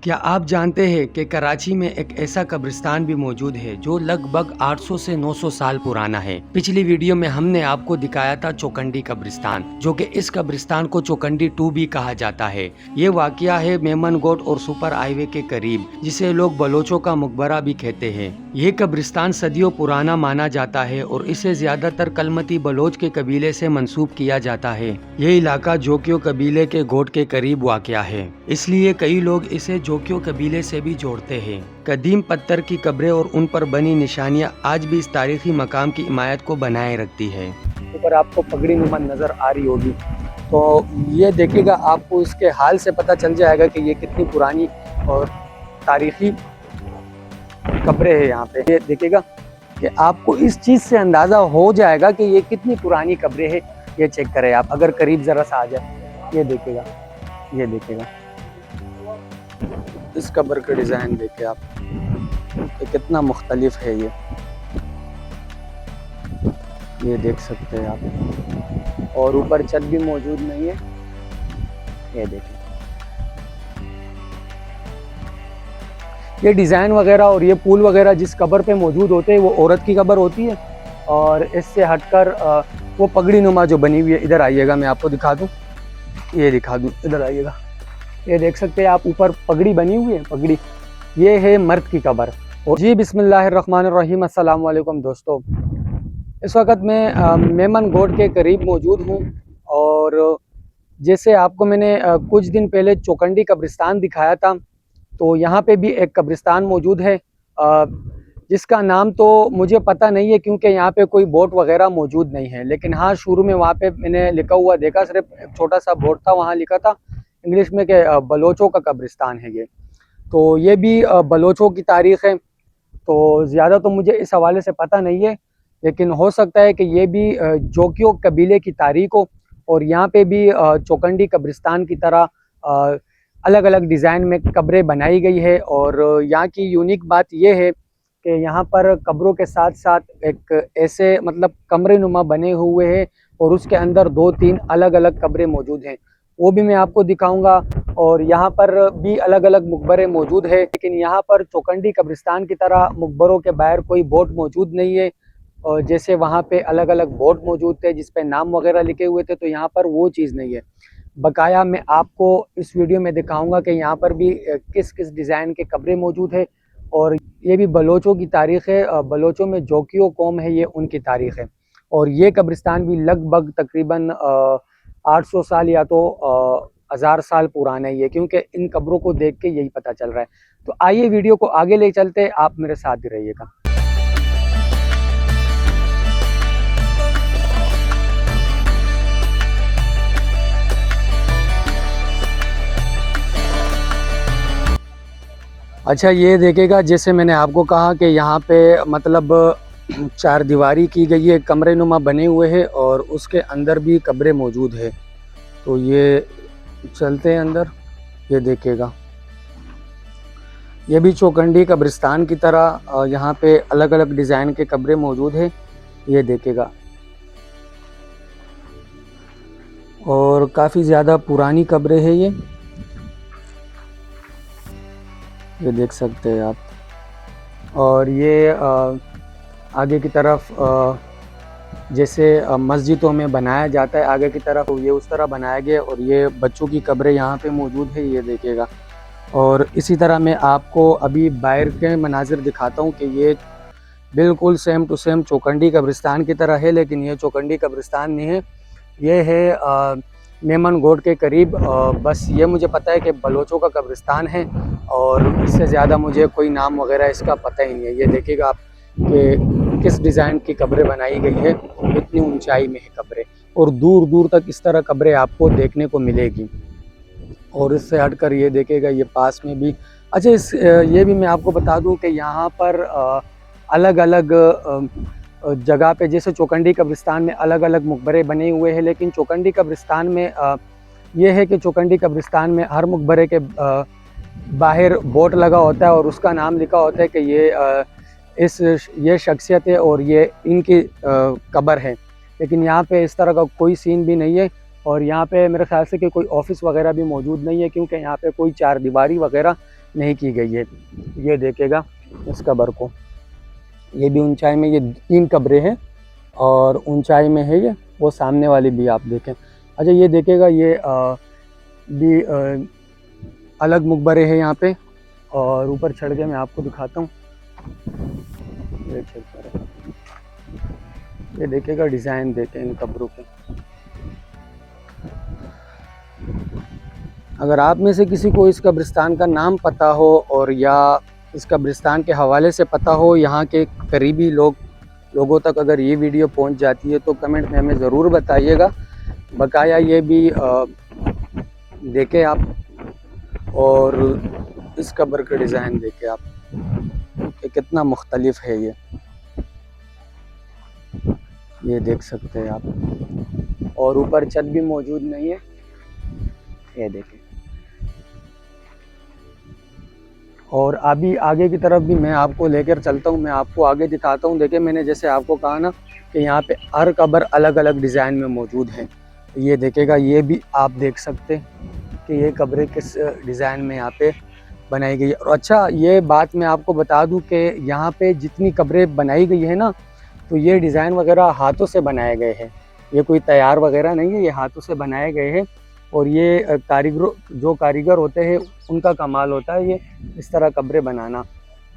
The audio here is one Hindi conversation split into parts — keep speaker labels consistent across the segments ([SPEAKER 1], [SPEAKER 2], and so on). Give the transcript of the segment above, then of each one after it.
[SPEAKER 1] क्या आप जानते हैं कि कराची में एक ऐसा कब्रिस्तान भी मौजूद है जो लगभग 800 से 900 साल पुराना है। पिछली वीडियो में हमने आपको दिखाया था चौकंडी कब्रिस्तान, जो कि इस कब्रिस्तान को चौकंडी 2 भी कहा जाता है। ये वाकया है मेमनगोट और सुपर हाईवे के करीब, जिसे लोग बलोचों का मकबरा भी कहते हैं। ये कब्रिस्तान सदियों पुराना माना जाता है और इसे ज्यादातर कलमती बलोच के कबीले से मंसूब किया जाता है। ये इलाका जोकियो कबीले के गोट के करीब वाकया है, इसलिए कई लोग इसे जोकियो कबीले से भी जोड़ते हैं। कदीम पत्थर की कब्रें और उन पर बनी निशानियां आज भी इस तारीखी मकाम की इमायत को बनाए रखती है। ऊपर आपको पगड़ी नुमा नजर आ रही होगी, तो ये देखिएगा, आपको इसके हाल से पता चल जाएगा कि ये कितनी पुरानी और तारीखी कब्रें है। यहाँ पे ये देखिएगा कि आपको इस चीज़ से अंदाज़ा हो जाएगा कि ये कितनी पुरानी कब्रें है। ये चेक करें आप, अगर करीब ज़रा सा आ जाए, ये देखिएगा, ये देखिएगा इस कब्र का डिज़ाइन देखे आप कि कितना मुख्तलिफ है। ये देख सकते हैं आप, और ऊपर छत भी मौजूद नहीं है। ये देखें, ये डिज़ाइन वगैरह और ये पुल वगैरह जिस कब्र पे मौजूद होते हैं वो औरत की कब्र होती है, और इससे हटकर वो पगड़ी नुमा जो बनी हुई है, इधर आइएगा मैं आपको दिखा दूँ, ये दिखा दूँ, इधर आइएगा, ये देख सकते हैं आप, ऊपर पगड़ी बनी हुई है। पगड़ी ये है मर्द की कब्र। और जी बिस्मिल्लाहिर्रहमानिर्रहीम, अस्सलाम वालेकुम दोस्तों। इस वक्त मैं मेमनगोट के करीब मौजूद हूँ, और जैसे आपको मैंने कुछ दिन पहले चौकंडी कब्रिस्तान दिखाया था, तो यहाँ पे भी एक कब्रिस्तान मौजूद है जिसका नाम तो मुझे पता नहीं है, क्योंकि यहाँ पे कोई बोर्ड वगैरह मौजूद नहीं है। लेकिन हाँ, शुरू में वहाँ पे मैंने लिखा हुआ देखा, सिर्फ एक छोटा सा बोर्ड था, वहाँ लिखा था इंग्लिश में कि बलोचों का कब्रिस्तान है ये। तो ये भी बलोचों की तारीख़ है, तो ज़्यादा तो मुझे इस हवाले से पता नहीं है, लेकिन हो सकता है कि ये भी जोकियो कबीले की तारीख़ हो। और यहाँ पे भी चौकंडी कब्रिस्तान की तरह अलग अलग डिज़ाइन में कब्रें बनाई गई है। और यहाँ की यूनिक बात यह है कि यहाँ पर कब्रों के साथ साथ एक ऐसे मतलब कमरे नुमा बने हुए हैं, और उसके अंदर 2-3 अलग अलग कब्रें मौजूद हैं, वो भी मैं आपको दिखाऊंगा। और यहाँ पर भी अलग अलग मकबरे मौजूद है, लेकिन यहाँ पर चौकंडी कब्रिस्तान की तरह मकबरों के बाहर कोई बोर्ड मौजूद नहीं है। और जैसे वहाँ पे अलग अलग बोर्ड मौजूद थे जिस पे नाम वगैरह लिखे हुए थे, तो यहाँ पर वो चीज़ नहीं है। बकाया मैं आपको इस वीडियो में दिखाऊंगा कि यहाँ पर भी किस किस डिज़ाइन के कब्रें मौजूद है। और ये भी बलोचों की तारीख़ है, बलोचों में जोकियो कौम है, ये उनकी तारीख़ है। और ये कब्रिस्तान भी लगभग तकरीबन 800 साल या तो 1000 साल पुराना ही है, क्योंकि इन कब्रों को देख के यही पता चल रहा है। तो आइए वीडियो को आगे ले चलते, आप मेरे साथ ही रहिएगा। अच्छा, ये देखिएगा, जैसे मैंने आपको कहा कि यहाँ पे मतलब 4 दीवारी की गई है, कमरे नुमा बने हुए हैं, और उसके अंदर भी कब्रें मौजूद है। तो ये चलते हैं अंदर, ये देखिएगा, ये भी चौकंडी कब्रिस्तान की तरह यहाँ पे अलग अलग डिज़ाइन के कब्रें मौजूद है। ये देखिएगा, और काफ़ी ज़्यादा पुरानी कब्रें हैं ये देख सकते हैं आप। और ये आगे की तरफ जैसे मस्जिदों में बनाया जाता है आगे की तरफ, ये उस तरह बनाया गया। और ये बच्चों की कब्रें यहाँ पे मौजूद है, ये देखिएगा। और इसी तरह मैं आपको अभी बाहर के मनाजिर दिखाता हूँ कि ये बिल्कुल सेम टू सेम चौकंडी कब्रिस्तान की तरह है, लेकिन ये चौकंडी कब्रिस्तान नहीं है, ये है मेमनगोट के करीब। बस ये मुझे पता है कि बलोचों का कब्रिस्तान है, और इससे ज़्यादा मुझे कोई नाम वगैरह इसका पता ही नहीं है। ये देखिएगा आप कि किस डिज़ाइन की कब्रें बनाई गई है, इतनी ऊंचाई में है कब्रें, और दूर दूर तक इस तरह कब्रें आपको देखने को मिलेगी। और इससे हटकर ये देखिएगा, ये पास में भी अच्छा ये भी मैं आपको बता दूं कि यहाँ पर अलग अलग जगह पे, जैसे चौकंडी कब्रिस्तान में अलग अलग मकबरे बने हुए हैं, लेकिन चौकंडी कब्रिस्तान में ये है कि चौकंडी कब्रिस्तान में हर मकबरे के बाहर बोर्ड लगा होता है, और उसका नाम लिखा होता है कि ये शख्सियत है और ये इनकी कब्र है। लेकिन यहाँ पे इस तरह का कोई सीन भी नहीं है, और यहाँ पे मेरे ख्याल से कि कोई ऑफिस वगैरह भी मौजूद नहीं है, क्योंकि यहाँ पे कोई चार दीवारी वगैरह नहीं की गई है। ये देखेगा इस कब्र को, ये भी ऊंचाई में, ये 3 कब्रें हैं और ऊंचाई में है ये, वो सामने वाली भी आप देखें। अच्छा ये देखेगा, ये भी अलग मकबरे हैं यहाँ पे, और ऊपर चढ़ के मैं आपको दिखाता हूँ। ये चेक करें, ये देखेगा डिज़ाइन देखें इन कब्रों के। अगर आप में से किसी को इस कब्रिस्तान का नाम पता हो और या इस कब्रिस्तान के हवाले से पता हो, यहाँ के करीबी लोगों तक अगर ये वीडियो पहुँच जाती है तो कमेंट में हमें ज़रूर बताइएगा। बकाया ये भी देखें आप, और इस कब्र का डिज़ाइन देखें आप, ये कितना मुख्तलिफ है। ये देख सकते हैं आप, और ऊपर छत भी मौजूद नहीं है, ये देखें। और अभी आगे की तरफ भी मैं आपको लेकर चलता हूँ, मैं आपको आगे दिखाता हूँ। देखिए मैंने जैसे आपको कहा ना कि यहाँ पे हर कब्र अलग अलग डिज़ाइन में मौजूद है। ये देखेगा, ये भी आप देख सकते हैं कि ये कब्रें किस डिज़ाइन में यहाँ पे बनाई गई है। और अच्छा ये बात मैं आपको बता दूँ कि यहाँ पे जितनी कब्रें बनाई गई है ना, तो ये डिज़ाइन वगैरह हाथों से बनाए गए हैं, ये कोई तैयार वगैरह नहीं है, ये हाथों से बनाए गए हैं। और ये जो कारीगर होते हैं उनका कमाल होता है ये इस तरह कब्रें बनाना।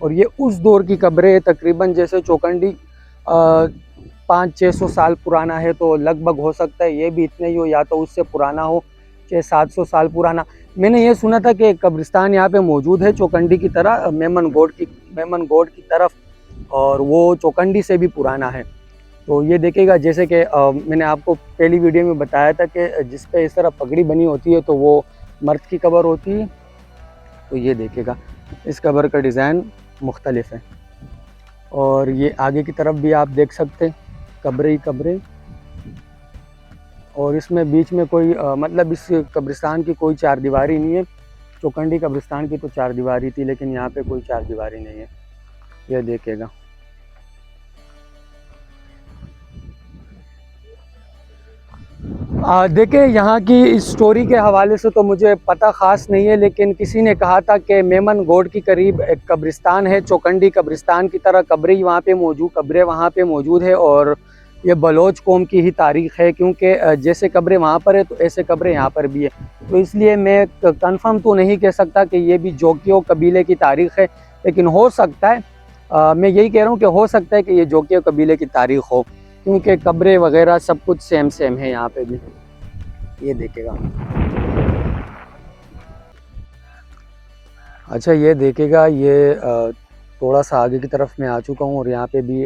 [SPEAKER 1] और ये उस दौर की कब्रें, तकरीबन जैसे चौकंडी 500-600 साल पुराना है तो लगभग हो सकता है ये भी इतने ही हो, या तो उससे पुराना हो 600-700 साल पुराना। मैंने ये सुना था कि कब्रिस्तान यहाँ पे मौजूद है चौकंडी की तरह, मेमन गोड की तरफ, और वो चौकंडी से भी पुराना है। तो ये देखेगा जैसे कि मैंने आपको पहली वीडियो में बताया था कि जिस पे इस तरह पगड़ी बनी होती है तो वो मर्द की कब्र होती है। तो ये देखेगा इस कब्र का डिज़ाइन मुख्तलिफ है। और ये आगे की तरफ भी आप देख सकते हैं, कब्रें ही कब्रें। और इसमें बीच में कोई मतलब इस कब्रिस्तान की कोई चारदीवारी नहीं है। चौकंडी कब्रिस्तान की तो चारदीवारी थी, लेकिन यहाँ पे कोई चारदीवारी नहीं है। ये देखेगा, देखिए यहाँ की स्टोरी के हवाले से तो मुझे पता ख़ास नहीं है, लेकिन किसी ने कहा था कि मेमन गोड के करीब एक कब्रिस्तान है, चौकंडी कब्रिस्तान की तरह कब्रें वहाँ पे मौजूद है। और ये बलोच कौम की ही तारीख़ है, क्योंकि जैसे कब्रें वहाँ पर है तो ऐसे कब्रें यहाँ पर भी है। तो इसलिए मैं कंफर्म तो नहीं कह सकता कि ये भी जोकियों कबीले की तारीख़ है, लेकिन हो सकता है, मैं यही कह रहा हूँ कि हो सकता है कि ये जोकियों कबीले की तारीख़ हो, क्योंकि कब्रें वगैरह सब कुछ सेम है यहाँ पे भी। ये देखेगा, अच्छा ये देखेगा, ये थोड़ा सा आगे की तरफ मैं आ चुका हूँ और यहाँ पे भी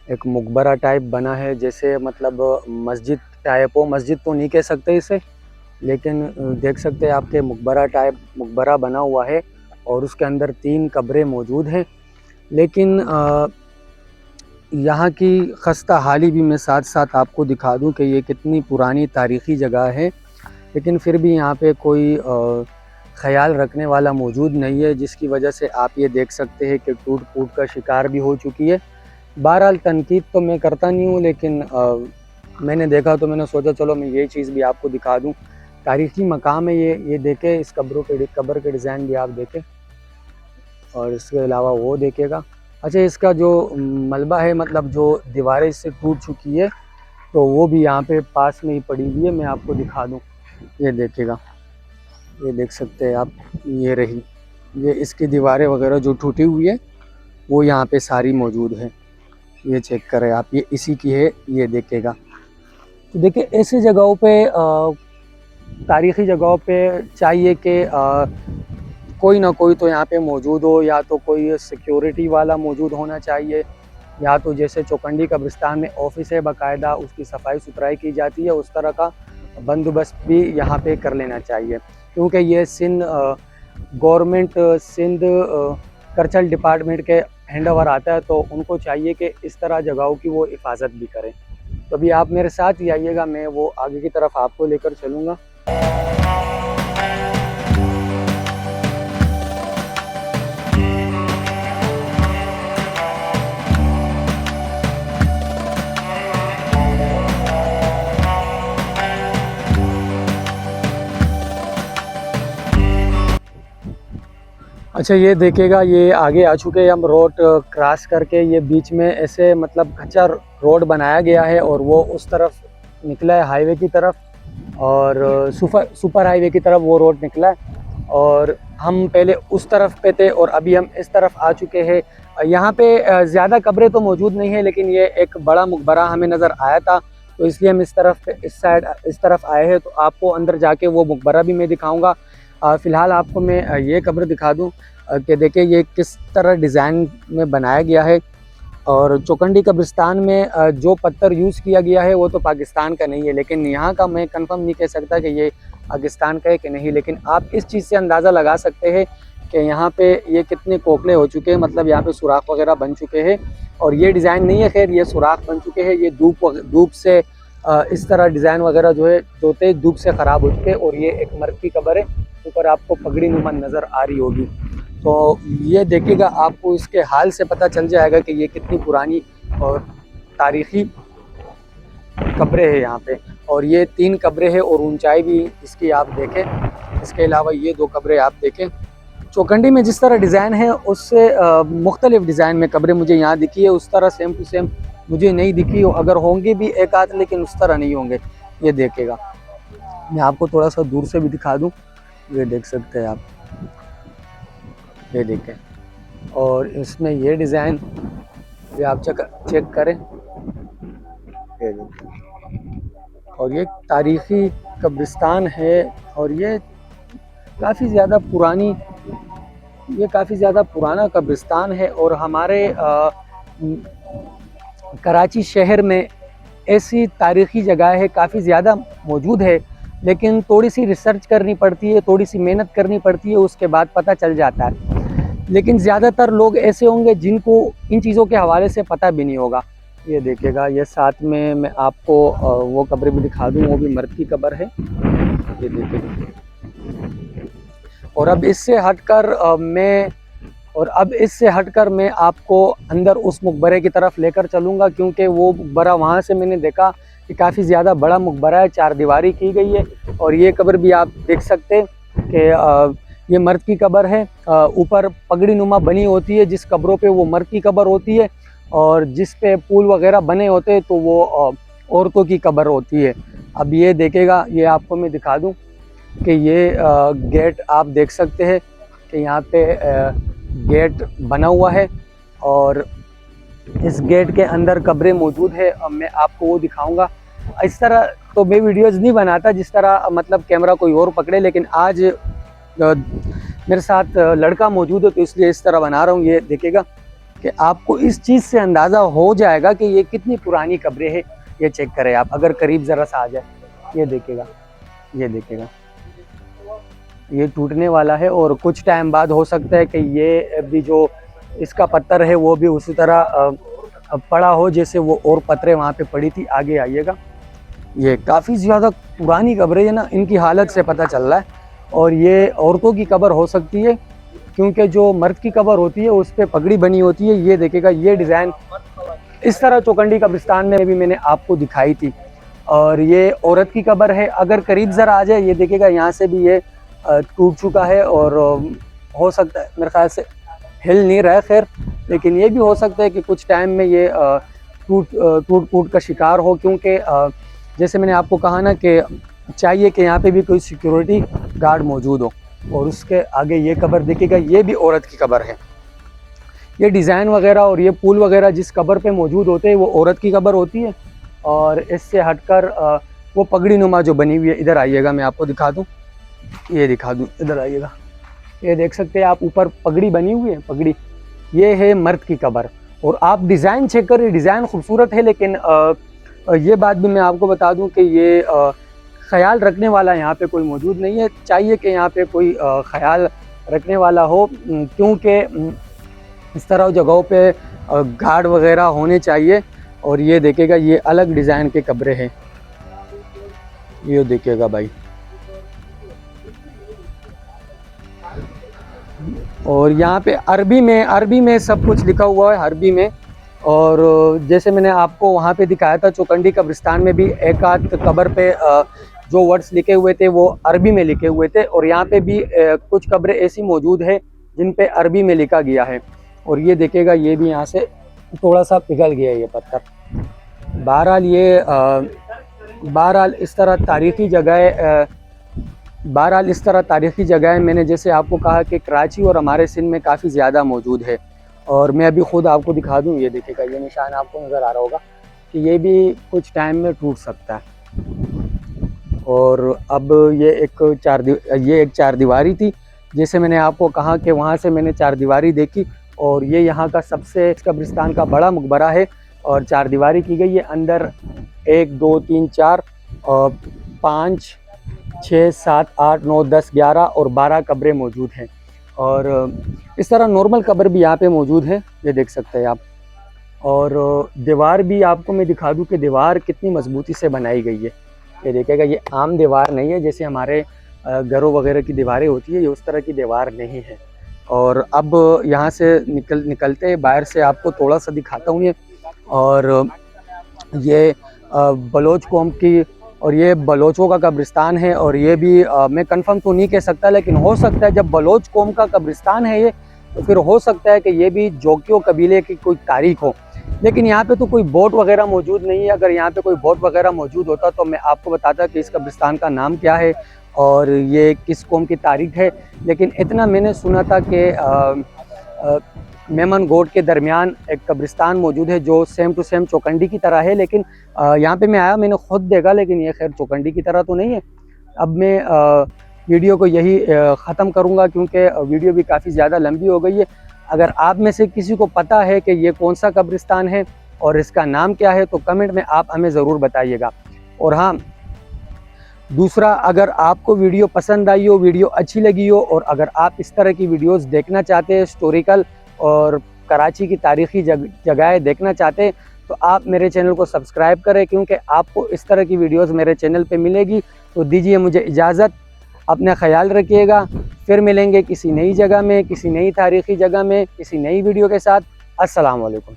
[SPEAKER 1] एक मकबरा टाइप बना है, जैसे मतलब मस्जिद टाइप हो। मस्जिद तो नहीं कह सकते इसे, लेकिन देख सकते हैं आपके मकबरा बना हुआ है और उसके अंदर 3 कब्रें मौजूद हैं। लेकिन यहाँ की खस्ता हाली भी मैं साथ साथ आपको दिखा दूँ कि ये कितनी पुरानी तारीख़ी जगह है, लेकिन फिर भी यहाँ पे कोई ख़याल रखने वाला मौजूद नहीं है, जिसकी वजह से आप ये देख सकते हैं कि टूट फूट का शिकार भी हो चुकी है। बहरहाल तनकीद तो मैं करता नहीं हूँ, लेकिन मैंने देखा तो मैंने सोचा चलो मैं ये चीज़ भी आपको दिखा दूँ। तारीख़ी मकाम है ये देखें, इस कब्र के डिज़ाइन भी आप देखें, और इसके अलावा वो देखेगा। अच्छा इसका जो मलबा है, मतलब जो दीवारें इससे टूट चुकी है, तो वो भी यहाँ पे पास में ही पड़ी हुई है, मैं आपको दिखा दूँ। ये देखेगा, ये देख सकते हैं आप, ये रही, ये इसकी दीवारें वगैरह जो टूटी हुई है वो यहाँ पे सारी मौजूद है। ये चेक करें आप, ये इसी की है, ये देखेगा। तो देखिए ऐसी जगहों पे तारीख़ी जगहों पे चाहिए कि कोई ना कोई तो यहाँ पे मौजूद हो, या तो कोई सिक्योरिटी वाला मौजूद होना चाहिए, या तो जैसे चौकंडी कब्रिस्तान में ऑफिस है बाकायदा, उसकी सफाई सुथराई की जाती है, उस तरह का बंदोबस्त भी यहाँ पे कर लेना चाहिए। क्योंकि ये गवर्नमेंट सिंध कल्चरल डिपार्टमेंट के हैंड ओवर आता है, तो उनको चाहिए कि इस तरह जगहों की वो हिफाजत भी करें। तो अभी आप मेरे साथ ही आइएगा, मैं वो आगे की तरफ आपको लेकर चलूँगा। अच्छा ये देखिएगा, ये आगे आ चुके हैं हम रोड क्रॉस करके। ये बीच में ऐसे मतलब कच्चा रोड बनाया गया है और वो उस तरफ निकला है हाईवे की तरफ, और सुपर हाईवे की तरफ वो रोड निकला है। और हम पहले उस तरफ पे थे और अभी हम इस तरफ आ चुके हैं। यहाँ पे ज़्यादा कब्रें तो मौजूद नहीं है, लेकिन ये एक बड़ा मकबरा हमें नज़र आया था, तो इसलिए हम इस तरफ इस साइड इस तरफ आए हैं। तो आपको अंदर जाके वो मकबरा भी मैं दिखाऊंगा। फ़िलहाल आपको मैं ये कब्र दिखा दूं कि देखिए ये किस तरह डिज़ाइन में बनाया गया है। और चौकंडी कब्रिस्तान में जो पत्थर यूज़ किया गया है वो तो पाकिस्तान का नहीं है, लेकिन यहाँ का मैं कंफर्म नहीं कह सकता कि ये पाकिस्तान का है कि नहीं। लेकिन आप इस चीज़ से अंदाज़ा लगा सकते हैं कि यहाँ पे ये कितने कोखले हो चुके हैं, मतलब यहाँ पे सुराख वगैरह बन चुके हैं। और ये डिज़ाइन नहीं है, खैर ये सुराख बन चुके हैं। ये धूप से इस तरह डिज़ाइन वगैरह जो है होते धूप से ख़राब हो चुके हैं। और ये एक मर्द की कब्र है, ऊपर आपको पगड़ी नुमा नज़र आ रही होगी। तो ये देखिएगा, आपको इसके हाल से पता चल जाएगा कि ये कितनी पुरानी और तारीख़ी कब्रें हैं यहाँ पे। और ये 3 कब्रें हैं और ऊंचाई भी इसकी आप देखें। इसके अलावा ये 2 कब्रें आप देखें। चौकंडी में जिस तरह डिज़ाइन है उससे मुख्तलिफ डिज़ाइन में कब्रें मुझे यहाँ दिखी है, उस तरह सेम टू सेम मुझे नहीं दिखी। अगर होंगे भी एक आध, लेकिन उस तरह नहीं होंगे। ये देखिएगा, मैं आपको थोड़ा सा दूर से भी दिखा दूँ। ये देख सकते हैं आप, ये देखें। और इसमें ये डिज़ाइन ये आप चेक करें, ये देखें। और ये तारीख़ी कब्रिस्तान है और ये काफ़ी ज़्यादा पुराना कब्रिस्तान है। और हमारे कराची शहर में ऐसी तारीख़ी जगह है काफ़ी ज़्यादा मौजूद है, लेकिन थोड़ी सी रिसर्च करनी पड़ती है, थोड़ी सी मेहनत करनी पड़ती है, उसके बाद पता चल जाता है। लेकिन ज़्यादातर लोग ऐसे होंगे जिनको इन चीज़ों के हवाले से पता भी नहीं होगा। ये देखिएगा, ये साथ में मैं आपको वो कब्र भी दिखा दूँ, वो भी मर्द की कब्र है। ये देखिएगा। और अब इससे हटकर मैं आपको अंदर उस मकबरे की तरफ लेकर चलूँगा, क्योंकि वो मकबरा वहाँ से मैंने देखा कि काफ़ी ज़्यादा बड़ा मकबरा है, 4 दीवारी की गई है। और ये कब्र भी आप देख सकते हैं कि ये मर्द की कब्र है। ऊपर पगड़ी नुमा बनी होती है, जिस कब्रों पे वो मर्द की कब्र होती है, और जिस पे पुल वगैरह बने होते हैं तो वो औरतों की कब्र होती है। अब ये देखेगा, ये आपको मैं दिखा दूँ कि ये गेट आप देख सकते हैं कि यहाँ पे गेट बना हुआ है और इस गेट के अंदर कब्रें मौजूद है। अब मैं आपको वो दिखाऊंगा। इस तरह तो मैं वीडियोज़ नहीं बनाता जिस तरह मतलब कैमरा कोई और पकड़े, लेकिन आज मेरे साथ लड़का मौजूद है तो इसलिए इस तरह बना रहा हूँ। ये देखिएगा कि आपको इस चीज़ से अंदाज़ा हो जाएगा कि ये कितनी पुरानी कब्रें हैं। ये चेक करें आप, अगर करीब ज़रा सा आ जाए। ये देखिएगा, ये देखिएगा, ये टूटने वाला है और कुछ टाइम बाद हो सकता है कि ये भी जो इसका पत्थर है वो भी उसी तरह पड़ा हो जैसे वो और पत्थरें वहाँ पे पड़ी थी। आगे आइएगा, ये काफ़ी ज़्यादा पुरानी कब्रें है ना, इनकी हालत से पता चल रहा है। और ये औरतों की कब्र हो सकती है, क्योंकि जो मर्द की कब्र होती है उस पर पगड़ी बनी होती है। ये देखिएगा, ये डिज़ाइन इस तरह चौकंडी कब्रिस्तान में भी मैंने आपको दिखाई थी। और ये औरत की कब्र है। अगर करीब ज़रा आ जाए, ये देखिएगा, यहाँ से भी ये टूट चुका है और हो सकता है, मेरे ख्याल से हिल नहीं रहा है खैर, लेकिन ये भी हो सकता है कि कुछ टाइम में ये टूट का शिकार हो। क्योंकि जैसे मैंने आपको कहा ना कि चाहिए कि यहाँ पे भी कोई सिक्योरिटी गार्ड मौजूद हो। और उसके आगे ये कब्र देखिएगा, ये भी औरत की कब्र है। ये डिज़ाइन वगैरह और ये पुल वगैरह जिस कब्र पे मौजूद होते हैं वो औरत की कब्र होती है। और इससे हटकर वो पगड़ी नुमा जो बनी हुई है, इधर आइएगा, मैं आपको दिखा दूँ, ये दिखा दूँ, इधर आइएगा। ये देख सकते हैं आप, ऊपर पगड़ी बनी हुई है, पगड़ी, ये है मर्द की कब्र। और आप डिज़ाइन चेक करें, डिज़ाइन खूबसूरत है, लेकिन ये बात भी मैं आपको बता दूं कि ये ख्याल रखने वाला यहाँ पे कोई मौजूद नहीं है। चाहिए कि यहाँ पे कोई ख्याल रखने वाला हो, क्योंकि इस तरह जगहों पे गार्ड वगैरह होने चाहिए। और ये देखिएगा, ये अलग डिज़ाइन के कब्रें हैं। ये देखिएगा भाई, और यहाँ पे अरबी में सब कुछ लिखा हुआ है, अरबी में। और जैसे मैंने आपको वहाँ पे दिखाया था चौकंडी कब्रिस्तान में भी एक आध कब्र पे जो वर्ड्स लिखे हुए थे वो अरबी में लिखे हुए थे। और यहाँ पे भी कुछ कब्रें ऐसी मौजूद है जिन पे अरबी में लिखा गया है। और ये देखिएगा ये भी यहाँ से थोड़ा सा पिघल गया है ये पत्थर। बहरहाल ये बहरहाल इस तरह तारीख़ी जगह है। मैंने जैसे आपको कहा कि कराची और हमारे सिंध में काफ़ी ज़्यादा मौजूद है। और मैं अभी ख़ुद आपको दिखा दूँ, ये देखिएगा ये निशान आपको नज़र आ रहा होगा कि ये भी कुछ टाइम में टूट सकता है। और अब ये एक चार दीवारी थी, जैसे मैंने आपको कहा कि वहाँ से मैंने चार दीवारी देखी। और ये यहाँ का सबसे इस कब्रिस्तान का बड़ा मकबरा है और चार दीवारी की गई है। अंदर 1 2 3 4 और 5 6 7 8 9 10 11 और 12 कब्रें मौजूद हैं। और इस तरह नॉर्मल कब्र भी यहाँ पे मौजूद है, ये देख सकते हैं आप। और दीवार भी आपको मैं दिखा दूँ कि दीवार कितनी मजबूती से बनाई गई है। ये देखिएगा ये आम दीवार नहीं है, जैसे हमारे घरों वगैरह की दीवारें होती है, ये उस तरह की दीवार नहीं है। और अब यहाँ से निकलते हैं बाहर से, आपको थोड़ा सा दिखाता हूँ ये। और ये बलोच कौम की, और ये बलोचों का कब्रिस्तान है। और ये भी मैं कंफर्म तो नहीं कह सकता, लेकिन हो सकता है जब बलोच कौम का कब्रिस्तान है ये, तो फिर हो सकता है कि ये भी जोकियों कबीले की कोई तारीख हो। लेकिन यहाँ पे तो कोई बोट वगैरह मौजूद नहीं है। अगर यहाँ पे कोई बोट वगैरह मौजूद होता तो मैं आपको बताता कि इस कब्रिस्तान का नाम क्या है और ये किस कौम की तारीख है। लेकिन इतना मैंने सुना था कि मेमन गोट के दरमियान एक कब्रिस्तान मौजूद है जो सेम टू सेम चौकंडी की तरह है। लेकिन यहाँ पे मैं आया, मैंने खुद देखा, लेकिन ये खैर चौकंडी की तरह तो नहीं है। अब मैं वीडियो को यही ख़त्म करूँगा क्योंकि वीडियो भी काफ़ी ज़्यादा लंबी हो गई है। अगर आप में से किसी को पता है कि ये कौन सा कब्रिस्तान है और इसका नाम क्या है तो कमेंट में आप हमें ज़रूर बताइएगा। और हाँ, दूसरा, अगर आपको वीडियो पसंद आई हो, वीडियो अच्छी लगी हो, और अगर आप इस तरह की वीडियोस देखना चाहते हैं, हिस्टोरिकल और कराची की तारीख़ी जगहें देखना चाहते हैं, तो आप मेरे चैनल को सब्सक्राइब करें, क्योंकि आपको इस तरह की वीडियोस मेरे चैनल पे मिलेगी। तो दीजिए मुझे इजाज़त, अपना ख्याल रखिएगा। फिर मिलेंगे किसी नई जगह में, किसी नई तारीख़ी जगह में, किसी नई वीडियो के साथ। अस्सलाम वालेकुम।